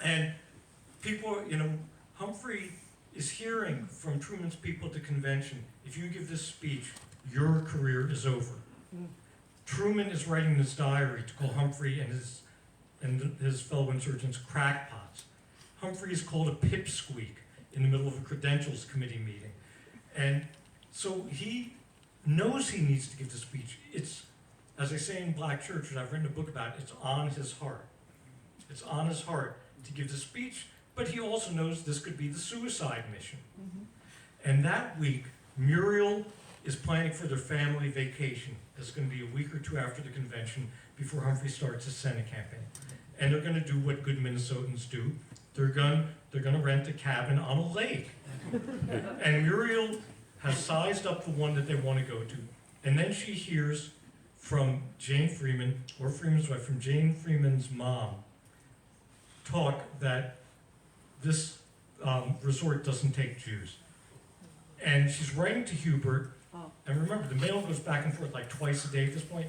Speaker 2: And people, Humphrey is hearing from Truman's people at the convention, if you give this speech, your career is over. Truman is writing this diary to call Humphrey and his fellow insurgents crackpots. Humphrey is called a pipsqueak in the middle of a credentials committee meeting. And so he knows he needs to give the speech. It's, as I say in Black Church, which I've written a book about, it's on his heart. It's on his heart to give the speech, but he also knows this could be the suicide mission. And that week, Muriel is planning for their family vacation. It's going to be a week or two after the convention before Humphrey starts his Senate campaign. And they're going to do what good Minnesotans do. They're going to rent a cabin on a lake. And Muriel has sized up the one that they want to go to. And then she hears from Jane Freeman, or Freeman's wife, from Jane Freeman's mom, talk that this resort doesn't take Jews. And she's writing to Hubert, and remember, the mail goes back and forth like twice a day at this point,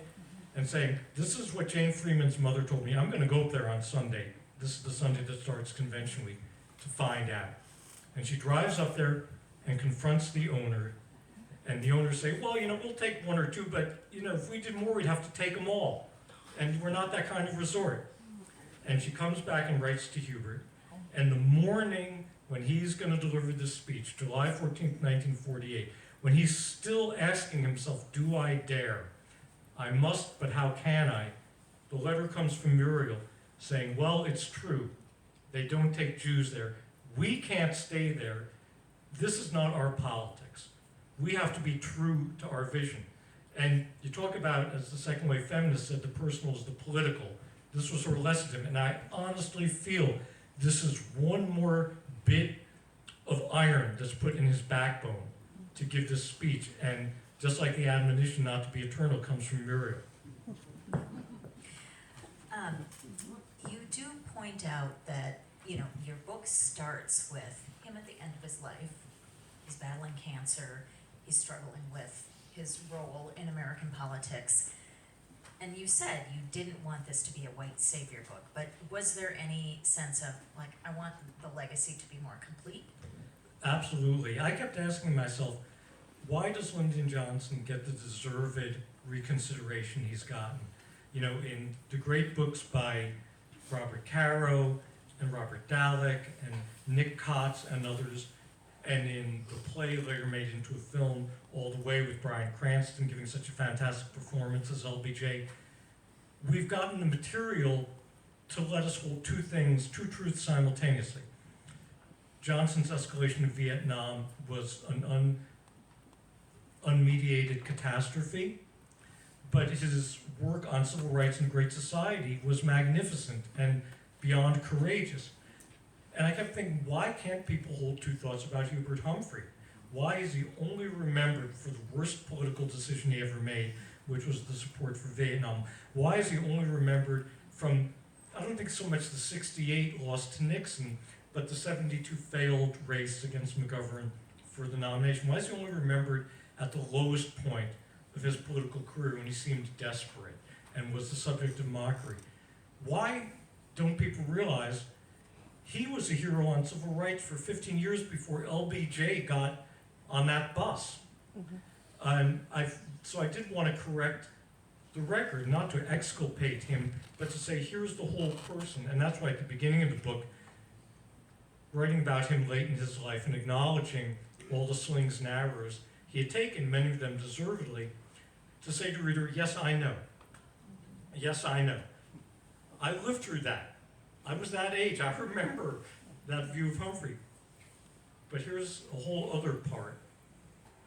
Speaker 2: and saying, this is what Jane Freeman's mother told me. I'm going to go up there on Sunday. This is the Sunday that starts convention week, to find out. And she drives up there and confronts the owner, and the owners say, well, we'll take one or two, but, if we did more, we'd have to take them all. And we're not that kind of resort. And she comes back and writes to Hubert, and the morning when he's going to deliver this speech, July 14th, 1948, when he's still asking himself, do I dare? I must, but how can I? The letter comes from Muriel saying, well, it's true. They don't take Jews there. We can't stay there. This is not our politics. We have to be true to our vision. And you talk about, as the second wave feminist said, the personal is the political. This was her lesson to him, and I honestly feel this is one more bit of iron that's put in his backbone to give this speech. And just like the admonition not to be eternal comes from Muriel.
Speaker 1: You do point out that, your book starts with him at the end of his life. He's battling cancer. He's struggling with his role in American politics. And you said you didn't want this to be a white savior book, but was there any sense of, like, I want the legacy to be more complete?
Speaker 2: Absolutely. I kept asking myself, why does Lyndon Johnson get the deserved reconsideration he's gotten? In the great books by Robert Caro and Robert Dallek and Nick Kotz and others, and in the play later made into a film, All the Way with Bryan Cranston giving such a fantastic performance as LBJ, we've gotten the material to let us hold two truths simultaneously. Johnson's escalation of Vietnam was an unmediated catastrophe, but his work on civil rights and great society was magnificent and beyond courageous. And I kept thinking, why can't people hold two thoughts about Hubert Humphrey? Why is he only remembered for the worst political decision he ever made, which was the support for Vietnam? Why is he only remembered from, I don't think so much the 68 loss to Nixon, but the 72 failed race against McGovern for the nomination? Why is he only remembered at the lowest point of his political career when he seemed desperate and was the subject of mockery? Why don't people realize he was a hero on civil rights for 15 years before LBJ got on that bus? So I did want to correct the record, not to exculpate him, but to say, here's the whole person. And that's why at the beginning of the book, writing about him late in his life and acknowledging all the slings and arrows he had taken, many of them deservedly, to say to the reader, yes, I know. Yes, I know. I lived through that. I was that age. I remember that view of Humphrey. But here's a whole other part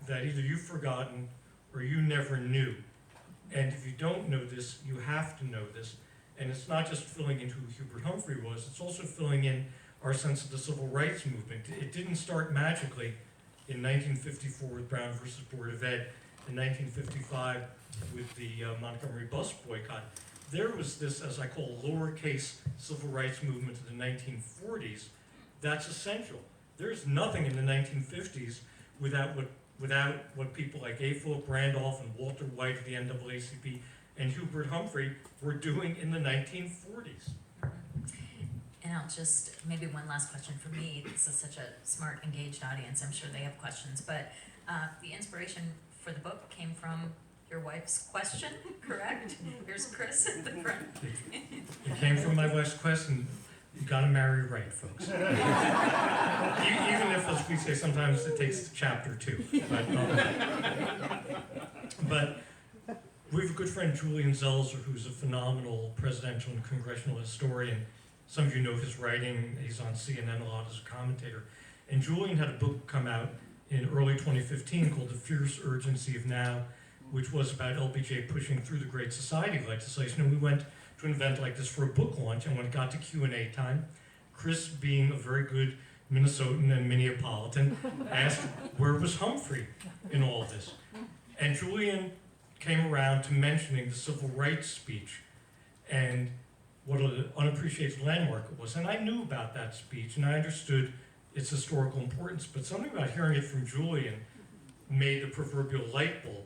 Speaker 2: that either you've forgotten or you never knew. And if you don't know this, you have to know this. And it's not just filling in who Hubert Humphrey was, it's also filling in our sense of the civil rights movement. It didn't start magically in 1954 with Brown versus Board of Ed, in 1955 with the Montgomery bus boycott. There was this, as I call, lowercase civil rights movement of the 1940s that's essential. There's nothing in the 1950s without what people like A. Philip Randolph and Walter White of the NAACP and Hubert Humphrey were doing in the 1940s.
Speaker 1: And I'll just, maybe one last question for me. This is such a smart, engaged audience. I'm sure they have questions. But the inspiration for the book came from your wife's question, correct? Here's Chris at the front.
Speaker 2: It came from my wife's question. You gotta marry right, folks. Even if, as we say, sometimes it takes chapter 2. But we have a good friend, Julian Zelzer, who's a phenomenal presidential and congressional historian. Some of you know his writing. He's on CNN a lot as a commentator. And Julian had a book come out in early 2015 called The Fierce Urgency of Now, which was about LBJ pushing through the Great Society legislation. And we went to an event like this for a book launch, and when it got to Q&A time, Chris, being a very good Minnesotan and Minneapolitan, asked where was Humphrey in all this. And Julian came around to mentioning the civil rights speech and what an unappreciated landmark it was. And I knew about that speech, and I understood its historical importance, but something about hearing it from Julian made the proverbial light bulb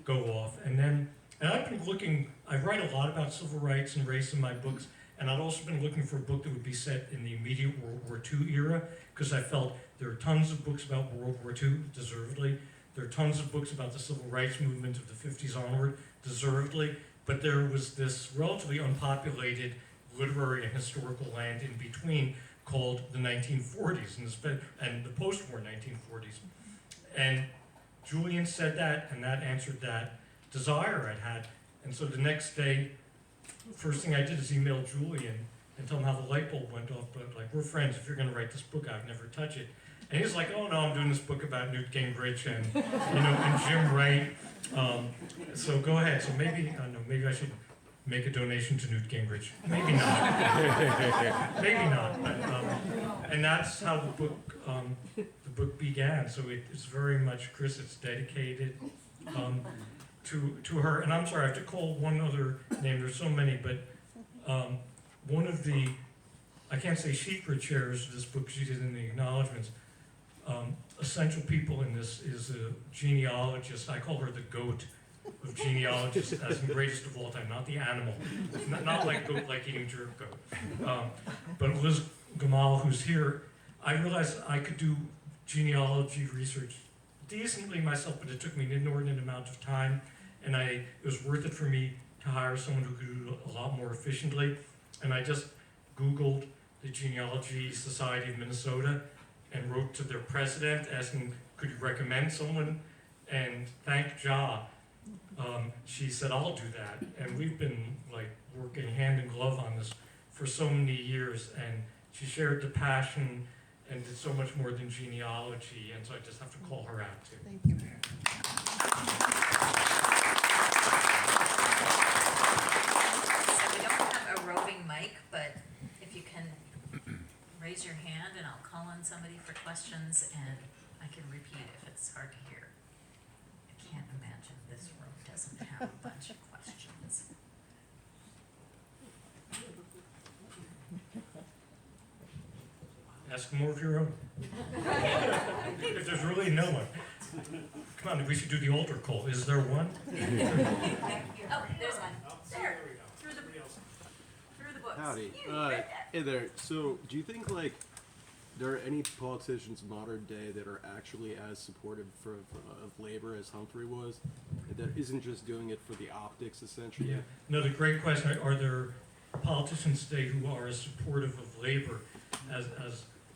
Speaker 2: go off. And I've been looking, I write a lot about civil rights and race in my books, and I've also been looking for a book that would be set in the immediate World War II era, because I felt there are tons of books about World War II, deservedly. There are tons of books about the civil rights movement of the 50s onward, deservedly, but there was this relatively unpopulated literary and historical land in between called the 1940s and the post-war 1940s. And Julian said that, and that answered that desire I'd had. And so the next day, first thing I did is email Julian and tell him how the light bulb went off, but like, we're friends, if you're gonna write this book, I'd never touch it. And he's like, oh no, I'm doing this book about Newt Gingrich and, and Jim Wright. So go ahead, so maybe, I don't know, maybe I should make a donation to Newt Gingrich. Maybe not. Maybe not. But, and that's how the book began. So it's very much, Chris, it's dedicated to her. And I'm sorry, I have to call one other name. There's so many, but one of the, I can't say secret shares of this book, she did in the acknowledgments. Essential people in this is a genealogist. I call her the goat of genealogists, as the greatest of all time, not the animal. Not like goat, like eating jerk goat. But Liz Gamal, who's here, I realized I could do genealogy research decently myself, but it took me an inordinate amount of time, and it was worth it for me to hire someone who could do it a lot more efficiently. And I just Googled the Genealogy Society of Minnesota and wrote to their president asking, could you recommend someone? And thank Ja, she said, I'll do that. And we've been like working hand in glove on this for so many years, and she shared the passion and did so much more than genealogy, and so I just have to call her out too.
Speaker 3: Thank you.
Speaker 1: So we don't have a roving mic, but if you can raise your hand and I'll call on somebody for questions and I can repeat if it's hard to hear. I can't imagine this room doesn't have a bunch of questions.
Speaker 2: Ask more of your own. If there's really no one. Come on, we should do the altar call. Is there one?
Speaker 1: Oh, there's one. There, through the books.
Speaker 4: Howdy.
Speaker 1: You read that.
Speaker 4: Hey there. So, do you think there are any politicians modern day that are actually as supportive of labor as Humphrey was, that isn't just doing it for the optics, essentially?
Speaker 2: Yeah. Another great question. Are there politicians today who are as supportive of labor as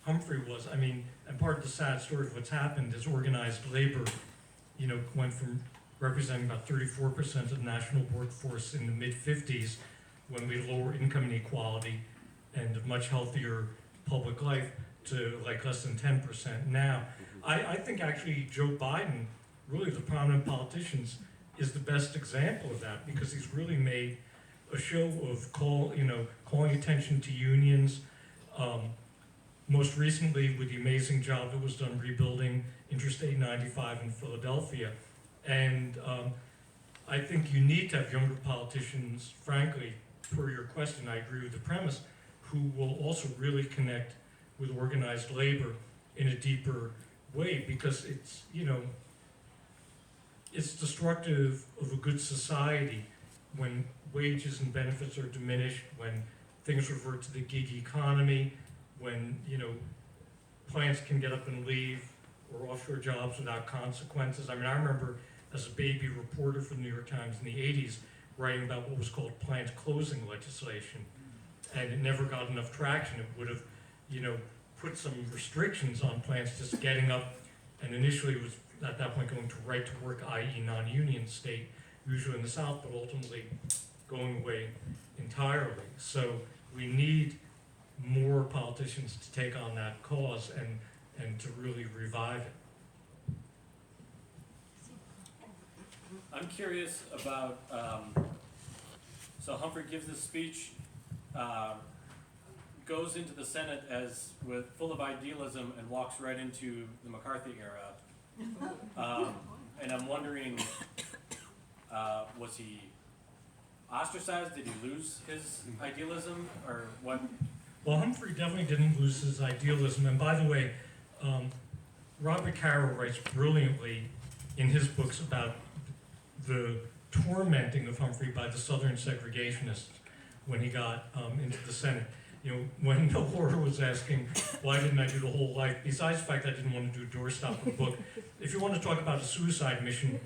Speaker 2: Humphrey was? I mean, and part of the sad story of what's happened is organized labor, went from representing about 34% of the national workforce in the mid-50s when we had lower income inequality and a much healthier public life to like less than 10% now. I think actually Joe Biden, really the prominent politicians, is the best example of that, because he's really made a show of calling attention to unions. Most recently with the amazing job that was done rebuilding Interstate 95 in Philadelphia. And I think you need to have younger politicians, frankly, per your question, I agree with the premise, who will also really connect with organized labor in a deeper way, because it's, it's destructive of a good society when wages and benefits are diminished, when things revert to the gig economy, when, plants can get up and leave, or offshore jobs without consequences. I mean, I remember as a baby reporter for the New York Times in the 80s, writing about what was called plant closing legislation, and it never got enough traction. It would have, put some restrictions on plants just getting up, and initially it was at that point going to right to work, i.e. non-union state, usually in the South, but ultimately going away entirely. So we need more politicians to take on that cause and to really revive it.
Speaker 5: I'm curious about, so Humphrey gives this speech, goes into the Senate full of idealism and walks right into the McCarthy era. And I'm wondering, was he ostracized? Did he lose his idealism, or what?
Speaker 2: Well, Humphrey definitely didn't lose his idealism, and by the way, Robert Caro writes brilliantly in his books about the tormenting of Humphrey by the Southern segregationists when he got into the Senate. When Laura was asking, why didn't I do the whole life, besides the fact I didn't want to do a doorstop of the book, if you want to talk about a suicide mission,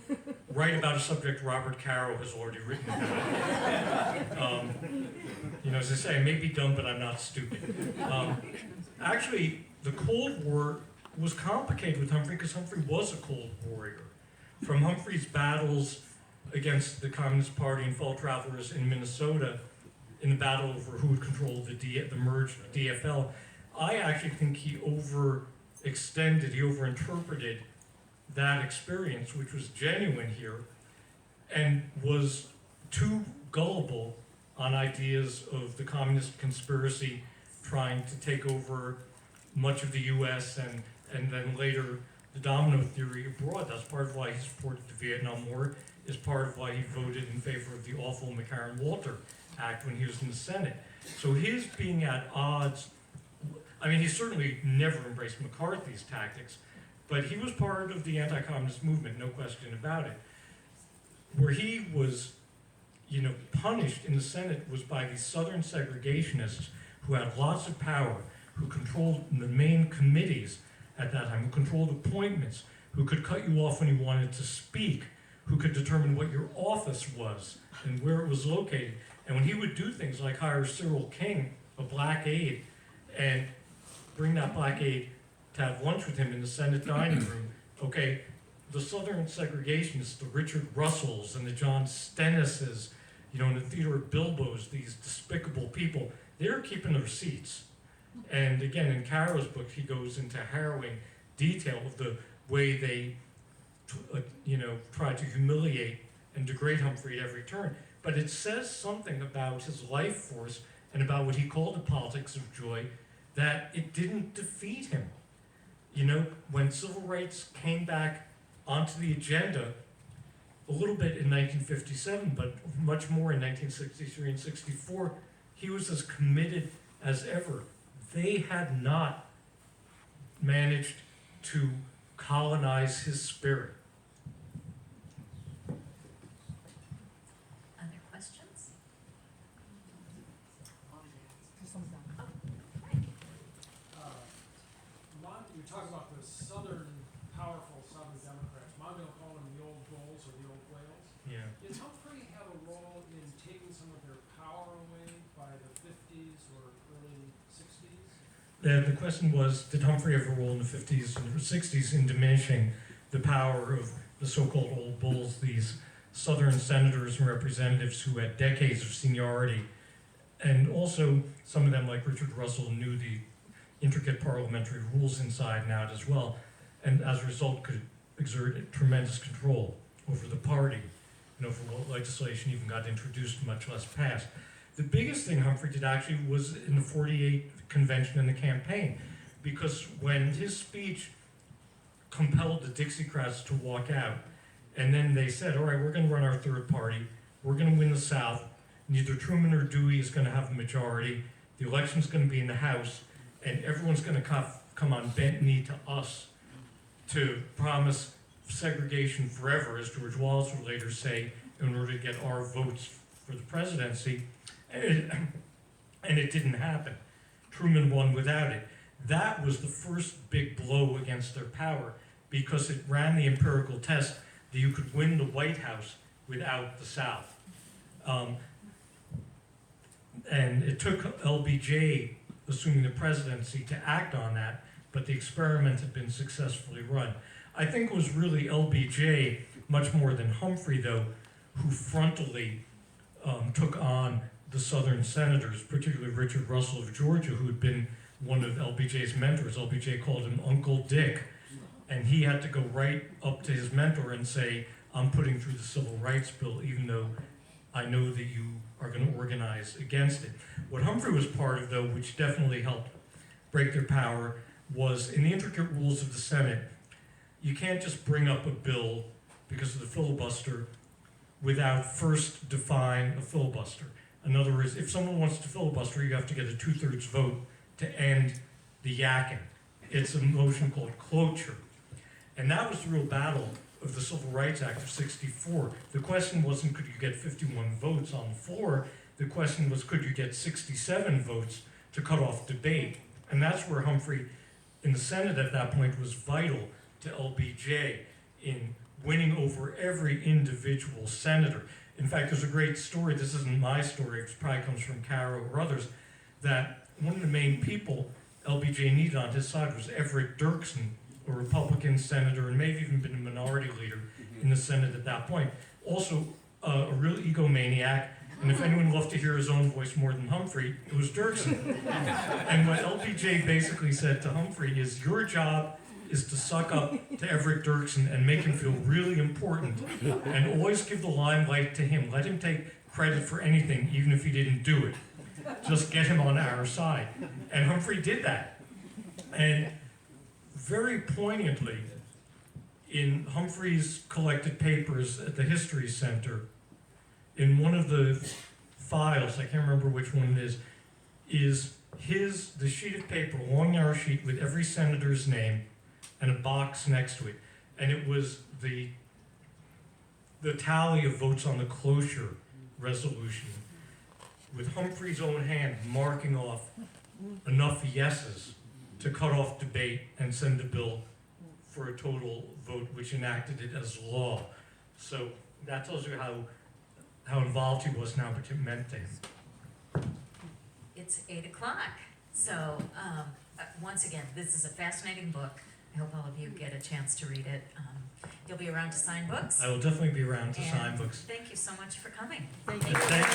Speaker 2: write about a subject Robert Caro has already written about. As I say, I may be dumb, but I'm not stupid. Actually, the Cold War was complicated with Humphrey because Humphrey was a cold warrior. From Humphrey's battles against the Communist Party and fellow travelers in Minnesota in the battle over who would control the merged DFL. I actually think he overextended, he overinterpreted that experience, which was genuine here, and was too gullible on ideas of the communist conspiracy trying to take over much of the US and then later the domino theory abroad. That's part of why he supported the Vietnam War, is part of why he voted in favor of the awful McCarran-Walter Act when he was in the Senate. So his being at odds, I mean, he certainly never embraced McCarthy's tactics, but he was part of the anti-communist movement, no question about it. Where he was, punished in the Senate was by these Southern segregationists who had lots of power, who controlled the main committees at that time, who controlled appointments, who could cut you off when you wanted to speak, who could determine what your office was and where it was located. And when he would do things like hire Cyril King, a black aide, and bring that black aide to have lunch with him in the Senate dining room, okay, the Southern segregationists, the Richard Russells and the John Stennises, in the Theater of Bilbo's, these despicable people, they're keeping their seats. And again, in Caro's book, he goes into harrowing detail of the way they, tried to humiliate and degrade Humphrey at every turn. But it says something about his life force and about what he called the politics of joy, that it didn't defeat him. When civil rights came back onto the agenda, a little bit in 1957, but much more in 1963 and 64, he was as committed as ever. They had not managed to colonize his spirit.
Speaker 1: Other questions?
Speaker 3: You talk about the powerful Southern Democrats. Mine don't call them the old bulls or the old whales.
Speaker 2: Yeah.
Speaker 3: Did Humphrey have a role in taking some of their power away by the 50s or early 60s?
Speaker 2: The question was, did Humphrey have a role in the 50s and 60s in diminishing the power of the so-called old bulls, these Southern senators and representatives who had decades of seniority, and also some of them, like Richard Russell, knew the intricate parliamentary rules inside and out as well, and as a result could exert tremendous control over the party, for what legislation even got introduced, much less passed. The biggest thing Humphrey did actually was in the 48 convention and the campaign, because when his speech compelled the Dixiecrats to walk out, and then they said, all right, we're going to run our third party, we're going to win the South, neither Truman or Dewey is going to have a majority, the election's going to be in the House, and everyone's going to come on bent knee to us to promise segregation forever, as George Wallace would later say, in order to get our votes for the presidency. And it didn't happen. Truman won without it. That was the first big blow against their power, because it ran the empirical test that you could win the White House without the South. And it took LBJ assuming the presidency to act on that, but the experiment had been successfully run. I think it was really LBJ, much more than Humphrey, though, who frontally took on the Southern senators, particularly Richard Russell of Georgia, who had been one of LBJ's mentors. LBJ called him Uncle Dick, and he had to go right up to his mentor and say, I'm putting through the Civil Rights Bill, even though I know that you are going to organize against it. What Humphrey was part of, though, which definitely helped break their power, was in the intricate rules of the Senate, you can't just bring up a bill because of the filibuster without first defying a filibuster. In other words, if someone wants to filibuster, you have to get a 2/3 vote to end the yakking. It's a motion called cloture. And that was the real battle of the Civil Rights Act of '64. The question wasn't could you get 51 votes on the floor, the question was could you get 67 votes to cut off debate. And that's where Humphrey in the Senate at that point was vital to LBJ in winning over every individual senator. In fact, there's a great story, this isn't my story, it probably comes from Caro or others, that one of the main people LBJ needed on his side was Everett Dirksen, a Republican senator, and may have even been a minority leader in the Senate at that point. Also, a real egomaniac, and if anyone loved to hear his own voice more than Humphrey, it was Dirksen. And what LBJ basically said to Humphrey is, your job is to suck up to Everett Dirksen and make him feel really important, and always give the limelight to him. Let him take credit for anything, even if he didn't do it. Just get him on our side. And Humphrey did that. And very poignantly, in Humphrey's collected papers at the History Center, in one of the files, I can't remember which one it is the sheet of paper, a long narrow sheet with every senator's name and a box next to it. And it was the tally of votes on the cloture resolution, with Humphrey's own hand marking off enough yeses to cut off debate and send the bill for a total vote, which enacted it as law. So that tells you how involved he was now, but it meant to him.
Speaker 1: It's 8 o'clock. So, once again, this is a fascinating book. I hope all of you get a chance to read it. You'll be around to sign books.
Speaker 2: I will definitely be around to
Speaker 1: And
Speaker 2: sign books.
Speaker 1: Thank you so much for coming.
Speaker 2: Thank you all. Thank you.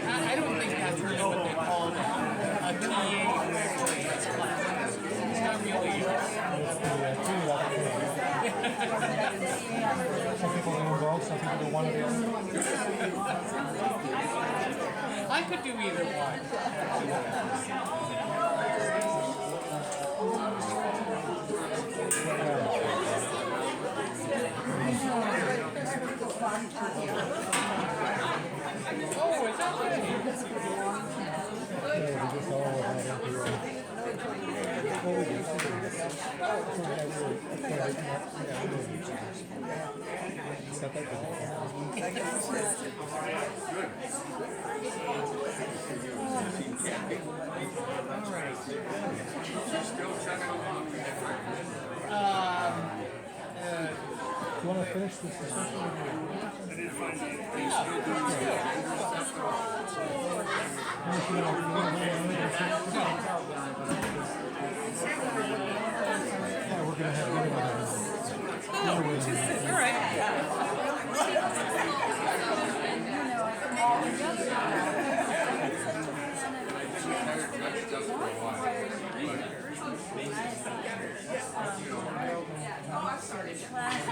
Speaker 6: I don't think that's really what they call a TA who actually has classes. It's not really.
Speaker 7: Some people are involved, some people don't want to be involved.
Speaker 6: I could do either one. Oh, is that right?
Speaker 7: Yeah, we just all had it. Well, we It's not that good. Do you want to finish this discussion? We're gonna have
Speaker 6: All right.
Speaker 8: Class.